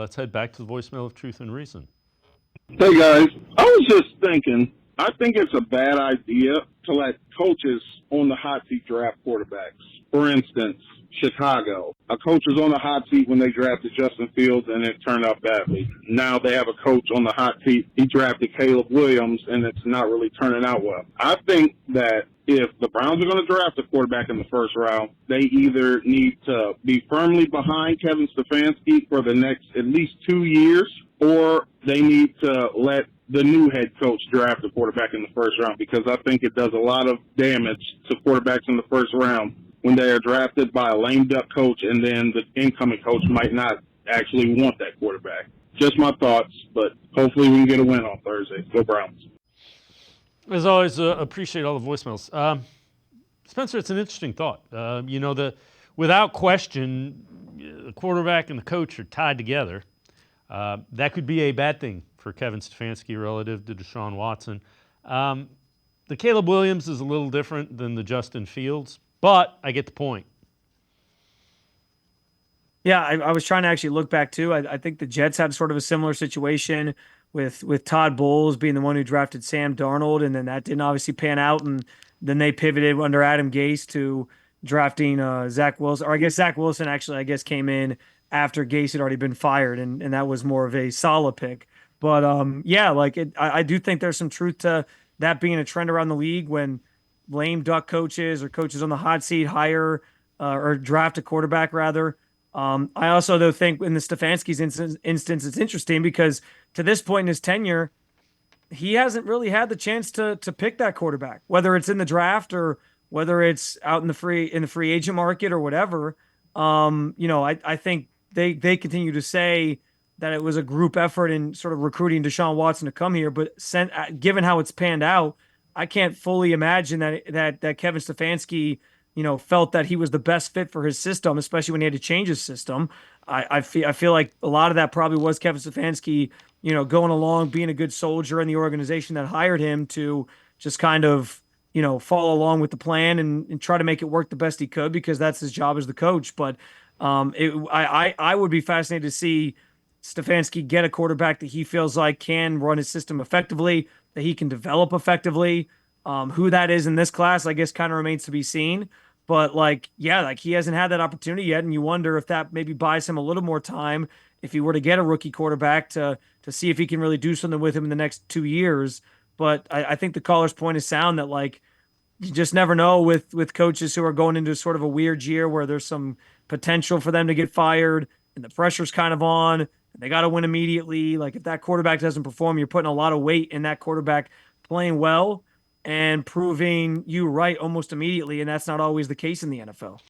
Let's head back to the voicemail of Truth and Reason. Hey guys, I was just thinking, I think it's a bad idea to let coaches on the hot seat draft quarterbacks. For instance, Chicago. A coach was on the hot seat when they drafted Justin Fields and it turned out badly. Now they have a coach on the hot seat. He drafted Caleb Williams and it's not really turning out well. I think that if the Browns are going to draft a quarterback in the first round, they either need to be firmly behind Kevin Stefanski for the next at least 2 years, or they need to let the new head coach draft a quarterback in the first round, because I think it does a lot of damage to quarterbacks in the first round when they are drafted by a lame duck coach and then the incoming coach might not actually want that quarterback. Just my thoughts, but hopefully we can get a win on Thursday. Go Browns. As always, appreciate all the voicemails. Spencer, it's an interesting thought. Without question, the quarterback and the coach are tied together. That could be a bad thing for Kevin Stefanski relative to Deshaun Watson. The Caleb Williams is a little different than the Justin Fields, but I get the point. Yeah, I was trying to actually look back too. I think the Jets had sort of a similar situation with Todd Bowles being the one who drafted Sam Darnold, and then that didn't obviously pan out, and then they pivoted under Adam Gase to drafting Zach Wilson. Or I guess Zach Wilson actually came in after Gase had already been fired, and that was more of a solid pick. But I do think there's some truth to that being a trend around the league when lame duck coaches or coaches on the hot seat hire or draft a quarterback rather. I also though think in the Stefanski's instance, it's interesting because to this point in his tenure, he hasn't really had the chance to pick that quarterback, whether it's in the draft or whether it's out in the free agent market or whatever. I think they continue to say that it was a group effort in sort of recruiting Deshaun Watson to come here, but given how it's panned out, I can't fully imagine that Kevin Stefanski, felt that he was the best fit for his system, especially when he had to change his system. I feel like a lot of that probably was Kevin Stefanski, going along, being a good soldier in the organization that hired him to just kind of, follow along with the plan and try to make it work the best he could because that's his job as the coach. But I would be fascinated to see Stefanski get a quarterback that he feels like can run his system effectively, that he can develop effectively. Who that is in this class, I guess, kind of remains to be seen. But he hasn't had that opportunity yet, and you wonder if that maybe buys him a little more time if he were to get a rookie quarterback to see if he can really do something with him in the next 2 years. But I think the caller's point is sound that you just never know with coaches who are going into sort of a weird year where there's some potential for them to get fired and the pressure's kind of on. And they got to win immediately. If that quarterback doesn't perform, you're putting a lot of weight in that quarterback playing well and proving you right almost immediately, and that's not always the case in the NFL.